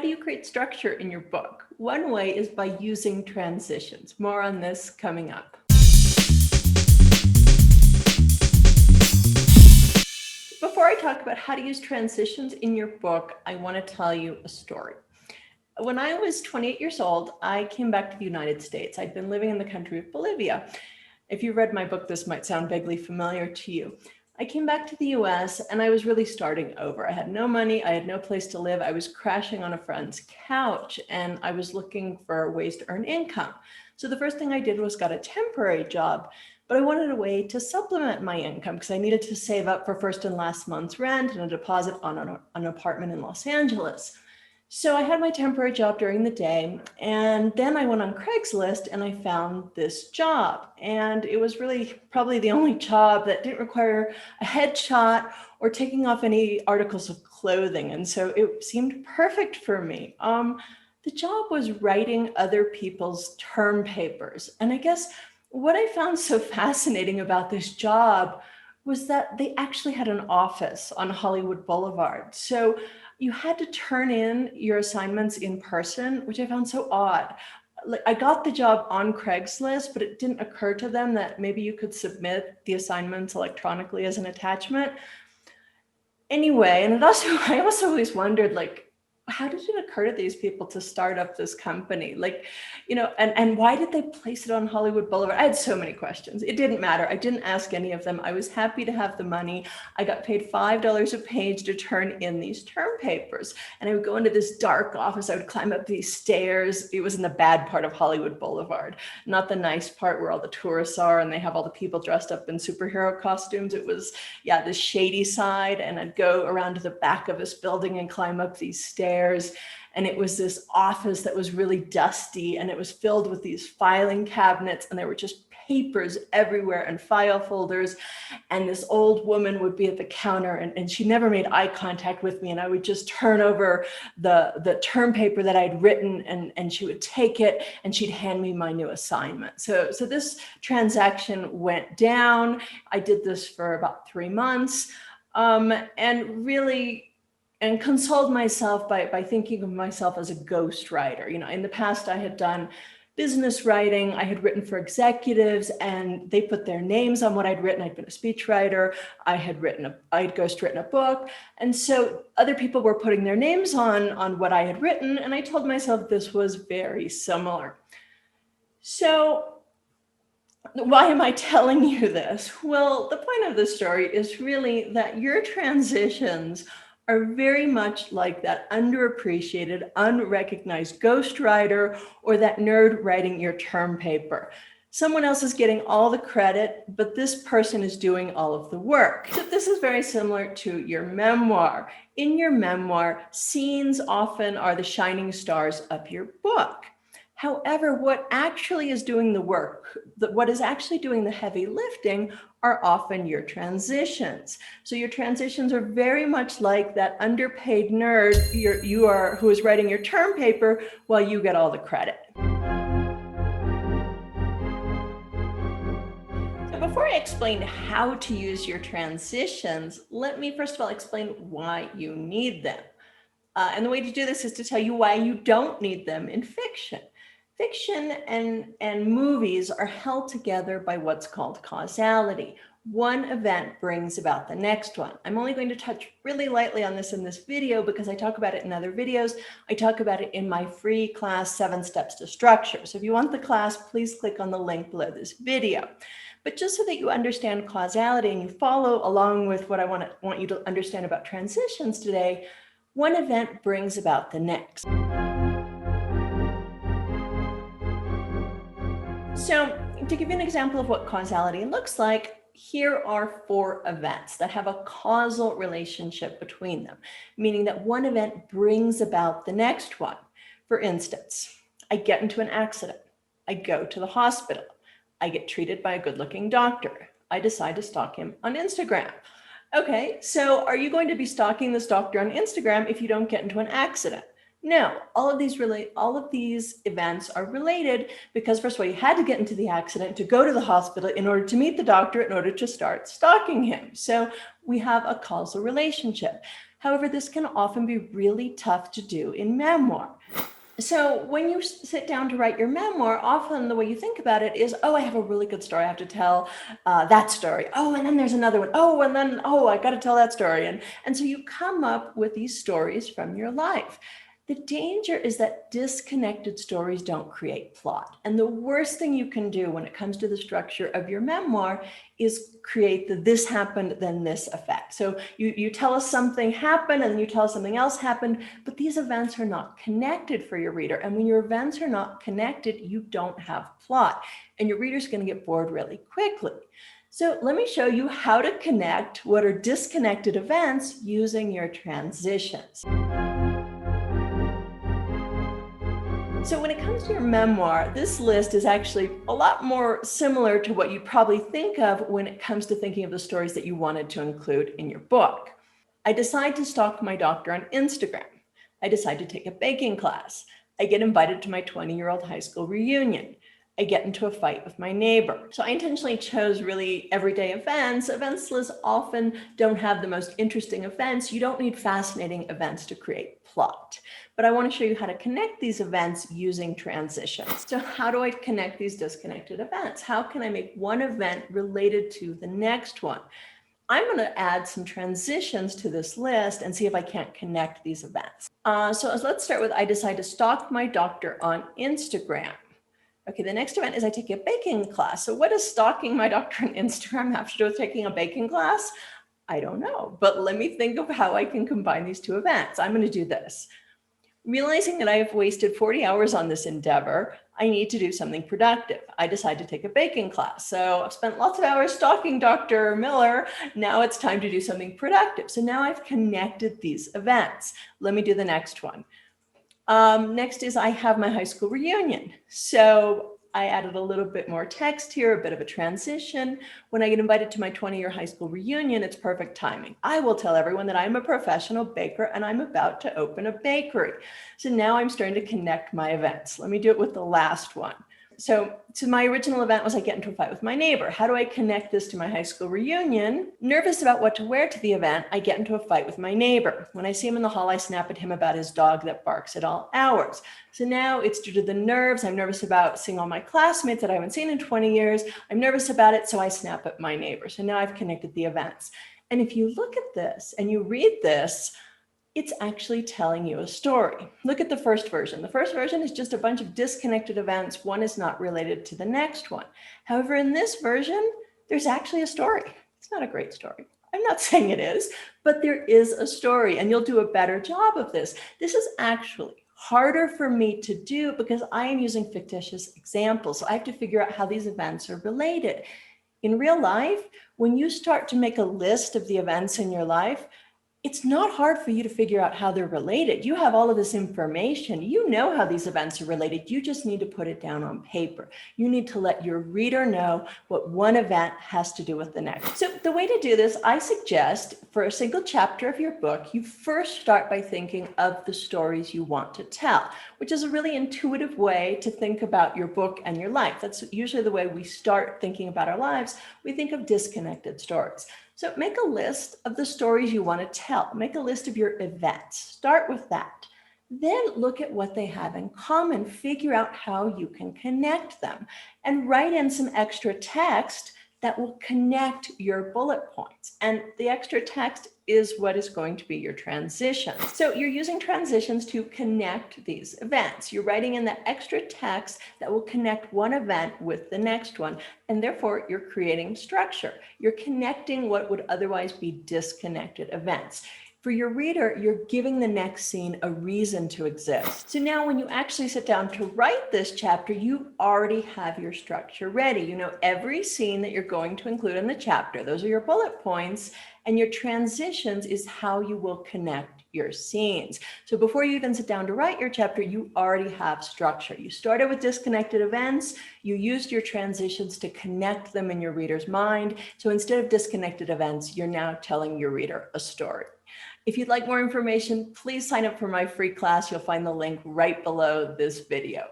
how do you create structure in your book? One way is by using transitions. More on this coming up. Before I talk about how to use transitions in your book, I want to tell you a story. When I was 28 years old, I came back to the United States. I'd been living in the country of Bolivia. If you read my book, this might sound vaguely familiar to you. I came back to the US and I was really starting over. I had no money, I had no place to live. I was crashing on a friend's couch and I was looking for ways to earn income. So the first thing I did was got a temporary job, but I wanted a way to supplement my income because I needed to save up for first and last month's rent and a deposit on an apartment in Los Angeles. So I had my temporary job during the day, and then I went on Craigslist and I found this job. And it was really probably the only job that didn't require a headshot or taking off any articles of clothing. And so it seemed perfect for me. The job was writing other people's term papers. And I guess what I found so fascinating about this job was that they actually had an office on Hollywood Boulevard. So you had to turn in your assignments in person, which I found so odd. Like, I got the job on Craigslist, but it didn't occur to them that maybe you could submit the assignments electronically as an attachment. Anyway, and I also always wondered, like, how did it occur to these people to start up this company? Like, and why did they place it on Hollywood Boulevard? I had so many questions. It didn't matter. I didn't ask any of them. I was happy to have the money. I got paid $5 a page to turn in these term papers. And I would go into this dark office. I would climb up these stairs. It was in the bad part of Hollywood Boulevard, not the nice part where all the tourists are and they have all the people dressed up in superhero costumes. It was, the shady side. And I'd go around to the back of this building and climb up these stairs. And it was this office that was really dusty and it was filled with these filing cabinets and there were just papers everywhere and file folders. And this old woman would be at the counter and she never made eye contact with me. And I would just turn over the term paper that I'd written and she would take it and she'd hand me my new assignment. So this transaction went down. I did this for about 3 months and consoled myself by thinking of myself as a ghostwriter. In the past, I had done business writing. I had written for executives and they put their names on what I'd written. I'd been a speechwriter. I'd ghostwritten a book. And so other people were putting their names on what I had written. And I told myself this was very similar. So why am I telling you this? Well, the point of this story is really that your transitions are very much like that underappreciated, unrecognized ghostwriter or that nerd writing your term paper. Someone else is getting all the credit, but this person is doing all of the work. So this is very similar to your memoir. In your memoir, scenes often are the shining stars of your book. However, what actually is doing the work, what is actually doing the heavy lifting are often your transitions. So your transitions are very much like that underpaid nerd who is writing your term paper while you get all the credit. So before I explain how to use your transitions, let me first of all explain why you need them. And the way to do this is to tell you why you don't need them in fiction. Fiction and movies are held together by what's called causality. One event brings about the next one. I'm only going to touch really lightly on this in this video because I talk about it in other videos. I talk about it in my free class, 7 Steps to Structure. So if you want the class, please click on the link below this video. But just so that you understand causality and you follow along with what I want you to understand about transitions today, one event brings about the next. So to give you an example of what causality looks like, here are 4 events that have a causal relationship between them, meaning that one event brings about the next one. For instance, I get into an accident. I go to the hospital. I get treated by a good-looking doctor. I decide to stalk him on Instagram. Okay, so are you going to be stalking this doctor on Instagram if you don't get into an accident? No, all of these events are related because first of all, you had to get into the accident to go to the hospital in order to meet the doctor, in order to start stalking him. So we have a causal relationship. However, this can often be really tough to do in memoir. So when you sit down to write your memoir, often the way you think about it is, oh, I have a really good story I have to tell, that story. Oh, and then there's another one. Oh, and then, oh, I got to tell that story. And so you come up with these stories from your life. The danger is that disconnected stories don't create plot. And the worst thing you can do when it comes to the structure of your memoir is create the this happened, then this effect. So you tell us something happened and you tell us something else happened, but these events are not connected for your reader. And when your events are not connected, you don't have plot. And your reader's going to get bored really quickly. So let me show you how to connect what are disconnected events using your transitions. So when it comes to your memoir, this list is actually a lot more similar to what you probably think of when it comes to thinking of the stories that you wanted to include in your book. I decide to stalk my doctor on Instagram. I decide to take a baking class. I get invited to my 20-year-old high school reunion. I get into a fight with my neighbor. So I intentionally chose really everyday events. Events lists often don't have the most interesting events. You don't need fascinating events to create plot. But I want to show you how to connect these events using transitions. So how do I connect these disconnected events? How can I make one event related to the next one? I'm going to add some transitions to this list and see if I can't connect these events. So let's start with, I decide to stalk my doctor on Instagram. Okay, the next event is I take a baking class. So what does stalking my doctor on Instagram have to do with taking a baking class? I don't know, but let me think of how I can combine these two events. I'm going to do this. Realizing that I have wasted 40 hours on this endeavor, I need to do something productive. I decide to take a baking class. So I've spent lots of hours stalking Dr. Miller. Now it's time to do something productive. So now I've connected these events. Let me do the next one. Next is I have my high school reunion. So I added a little bit more text here, a bit of a transition. When I get invited to my 20-year high school reunion, it's perfect timing. I will tell everyone that I'm a professional baker and I'm about to open a bakery. So now I'm starting to connect my events. Let me do it with the last one. So my original event was I get into a fight with my neighbor. How do I connect this to my high school reunion? Nervous about what to wear to the event, I get into a fight with my neighbor. When I see him in the hall, I snap at him about his dog that barks at all hours. So now it's due to the nerves. I'm nervous about seeing all my classmates that I haven't seen in 20 years. I'm nervous about it, so I snap at my neighbor. So now I've connected the events. And if you look at this and you read this, it's actually telling you a story. Look at the first version. The first version is just a bunch of disconnected events. One is not related to the next one. However, in this version, there's actually a story. It's not a great story. I'm not saying it is, but there is a story and you'll do a better job of this. This is actually harder for me to do because I am using fictitious examples. So I have to figure out how these events are related. In real life, when you start to make a list of the events in your life, it's not hard for you to figure out how they're related. You have all of this information. You know how these events are related. You just need to put it down on paper. You need to let your reader know what one event has to do with the next. So the way to do this, I suggest for a single chapter of your book, you first start by thinking of the stories you want to tell, which is a really intuitive way to think about your book and your life. That's usually the way we start thinking about our lives. We think of disconnected stories. So make a list of the stories you want to tell. Make a list of your events. Start with that. Then look at what they have in common. Figure out how you can connect them and write in some extra text that will connect your bullet points. And the extra text is what is going to be your transitions. So you're using transitions to connect these events. You're writing in the extra text that will connect one event with the next one. And therefore, you're creating structure. You're connecting what would otherwise be disconnected events. For your reader, you're giving the next scene a reason to exist. So now when you actually sit down to write this chapter, you already have your structure ready. You know every scene that you're going to include in the chapter. Those are your bullet points, and your transitions is how you will connect your scenes. So before you even sit down to write your chapter, you already have structure. You started with disconnected events. You used your transitions to connect them in your reader's mind. So instead of disconnected events, you're now telling your reader a story. If you'd like more information, please sign up for my free class. You'll find the link right below this video.